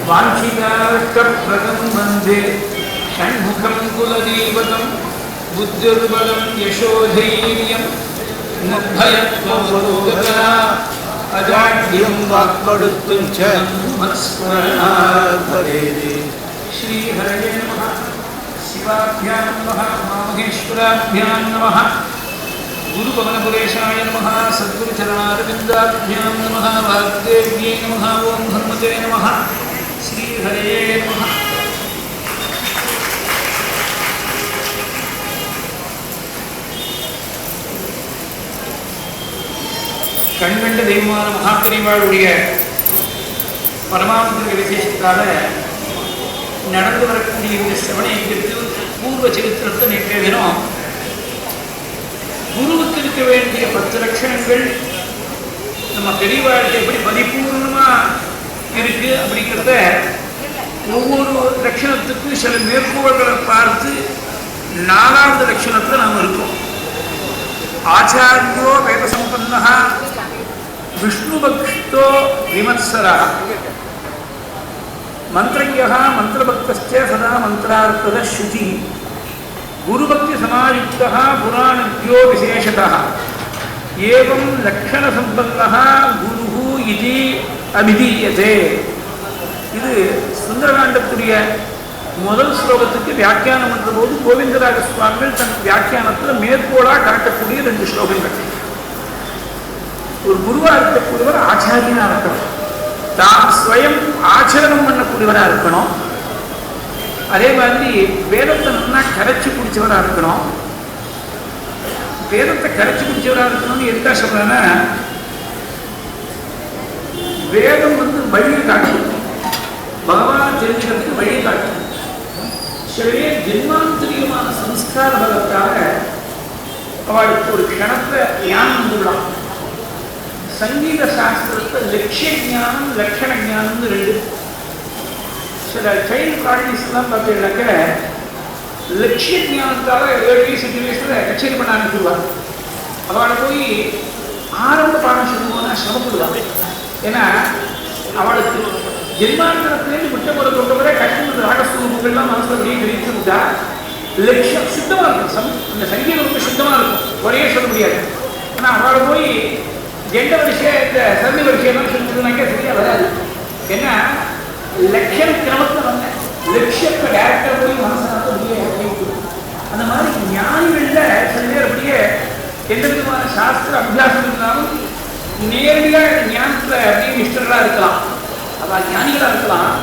वाञ्छितार्थप्रदं वन्दे षण्मुखं कुलदेवतं बुद्धिर्बलं यशोधैर्यं निर्भयत्वमरोगता अजाड्यं वाक्पटुत्वं च मत्स्मरणात् भवेत्। श्रीहरये नमः। शिवाभ्यां नमः। मामहेश्वराभ्यां नमः। गुरुपवनपुरेशाय नमः। सद्गुरुचरणारविन्दाभ्यां नमः। वाग्देव्यै नमः। ओं हनुमते नमः। श्रीहरये नमः। கண்கண்ட தெய்வமான மகாபெரிவாளுடைய பரமானந்த விசேஷத்தால நடந்து வரக்கூடிய இந்த சிரவண யஜ்ஞத்தில் பூர்வ சரித்திரத்தை நேற்றைய தினம் குருவுக்கு இருக்க வேண்டிய 10 லட்சணங்கள் நம்ம பெரியவாழ்க்கை எப்படி பரிபூர்ணமா இருக்கு அப்படிங்கிறத ஒவ்வொரு லட்சணத்துக்கும் சில மேற்கோள்களை பார்த்து 4வது லட்சணத்தில் நாம் இருக்கோம். ஆச்சாரியோ வேதசம்பன்னः விஷ்ணுபக்தோ விமத்சரः மந்திரஜ்ஞः மந்திரபக்தஸ்ச சதா மந்திரார்த்தத சுச்சி குருபக்தி சமாயுக்தः புராணஜ்ஞோ விசேஷதः ஏவம் லக்ஷணசம்பன்னः குருஹு இதி அபிதீயதே. இது சுந்தரகாண்டத்துடைய முதல் ஸ்லோகத்துக்கு வியாக்கியானம் என்ற போது கோவிந்தராஜ சுவாமிகள் தன் வியாக்கியானத்தில் மேற்கோளாக காட்டக்கூடிய 2 ஸ்லோகங்கள். ஒரு குருவாக இருக்கக்கூடியவர் ஆச்சாரியனாக இருக்கணும், தான் ஸ்வயம் ஆச்சரணம் பண்ணக்கூடியவராக இருக்கணும், அதே மாதிரி வேதத்தை நல்லா கரைச்சி குடிச்சவராக இருக்கணும். வேதத்தை கரைச்சி குடிச்சவராக இருக்கணும்னு எதுக்காக சொல்றேன்னா, வேதம் வழியை காட்டும், பகவான் தெரிஞ்சுக்கிறதுக்கு வழியை காட்டும். சிலவே ஜென்மாந்தரியமான சம்ஸ்கார பலத்தால அவளுக்கு ஒரு க்ஷணத்தை ஞானம் வந்துவிடலாம். சங்கீத சாஸ்திரத்தை லட்சிய ஞானம் லட்சண ஞானம்னு 2. சில சைல்டு ப்ராக்டிஸ் எல்லாம் பார்த்தீங்கன்னாக்க லட்சிய ஞானத்தால 7 வயசு 8 வயசுல கச்சேரி பண்ண அனுப்பிடுவார். அவளை போய் ஆரம்ப பாடம் சொல்லுவோம்னா சிரமப்படுவாங்க. ஏன்னா அவளுக்கு ஜென்மாந்தரத்திலேருந்து விட்டமுறை கொண்டவரை கஷ்டம் ராகஸ்வரூபங்கள்லாம் மனசில் வெளியே தெரிவிச்சுட்டா லட்சியம் சுத்தமாக இருக்கும். அந்த சங்கீதம் ரொம்ப சுத்தமாக இருக்கும், குறைய சொல்ல முடியாது. ஆனால் அவளை போய் ஜெண்ட வரிசை இந்த சந்தி வரிசையெல்லாம் சொல்லிட்டுனாக்கா சரியாக வராது. ஏன்னா லட்சண கிரமத்தில் வந்தேன், லட்சியத்தை டேரக்டாக போய் மனசனாக அப்படியே அந்த மாதிரி ஞானிகளில் சில பேர் அப்படியே எந்த விதமான சாஸ்திர அபியாசம் இருந்தாலும் நேரடியாக ஞானத்தில் அப்படியே நிஷ்டர்களாக இருக்கலாம், அவள் ஞானிகளாக இருக்கலாம்.